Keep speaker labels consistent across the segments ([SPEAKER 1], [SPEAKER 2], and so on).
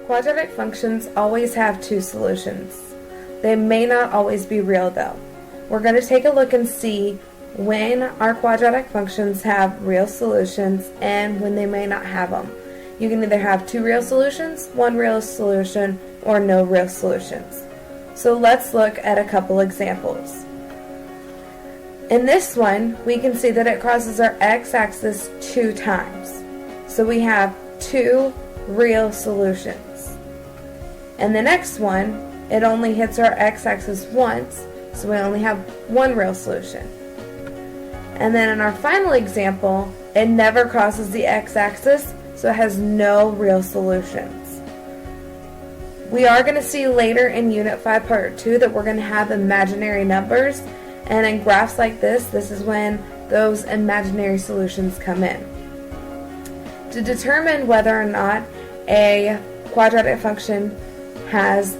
[SPEAKER 1] Quadratic functions always have two solutions. They may not always be real though. We're going to take a look and see when our quadratic functions have real solutions and when they may not have them. You can either have two real solutions, one real solution, or no real solutions. So let's look at a couple examples. In this one, we can see that it crosses our x-axis 2 times. So we have two real solutions. And the next one, it only hits our x-axis once, so we only have one real solution. And then in our final example, it never crosses the x-axis, so it has no real solutions. We are going to see later in Unit 5 Part 2 that we're going to have imaginary numbers, and in graphs like this is when those imaginary solutions come in. To determine whether or not a quadratic function has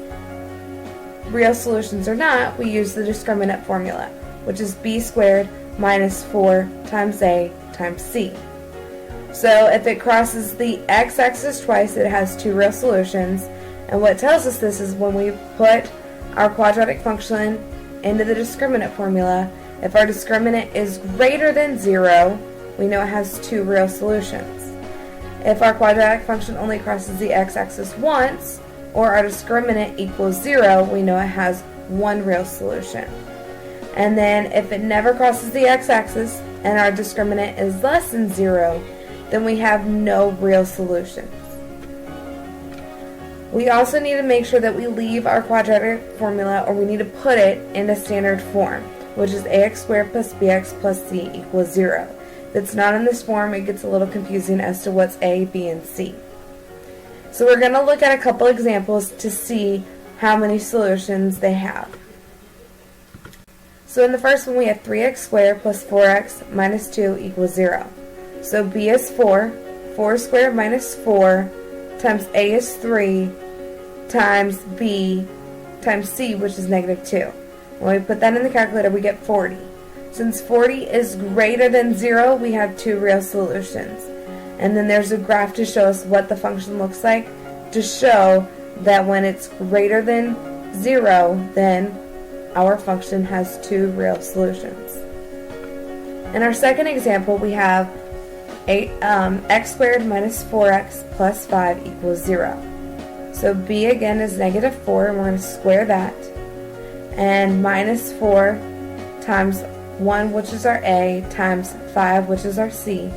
[SPEAKER 1] real solutions or not, we use the discriminant formula, which is b squared minus 4 times a times c. So if it crosses the x-axis twice, it has two real solutions. And what tells us this is when we put our quadratic function into the discriminant formula, if our discriminant is greater than 0, we know it has two real solutions. If our quadratic function only crosses the x-axis once, or our discriminant equals 0, we know it has one real solution. And then if it never crosses the x-axis and our discriminant is less than 0, then we have no real solutions. We also need to make sure that we leave our quadratic formula, or we need to put it in a standard form, which is ax squared plus bx plus c equals 0. If it's not in this form, it gets a little confusing as to what's a, b, and c. So we're going to look at a couple examples to see how many solutions they have. So in the first one we have 3x squared plus 4x minus 2 equals 0. So b is 4, 4 squared minus 4 times a is 3 times b times c, which is negative 2. When we put that in the calculator, we get 40. Since 40 is greater than 0, we have two real solutions. And then there's a graph to show us what the function looks like, to show that when it's greater than 0, then our function has two real solutions. In our second example, we have x squared minus 4x plus 5 equals 0. So b again is negative 4, and we're going to square that. And minus 4 times 1, which is our a, times 5, which is our c.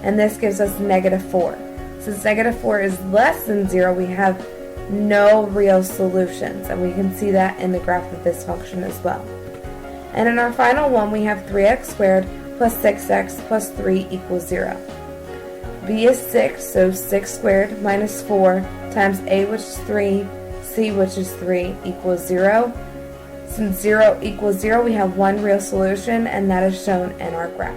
[SPEAKER 1] And this gives us negative 4. Since negative 4 is less than 0, we have no real solutions. And we can see that in the graph of this function as well. And in our final one, we have 3x squared plus 6x plus 3 equals 0. b is 6, so 6 squared minus 4 times a, which is 3, c, which is 3, equals 0. Since 0 equals 0, we have one real solution, and that is shown in our graph.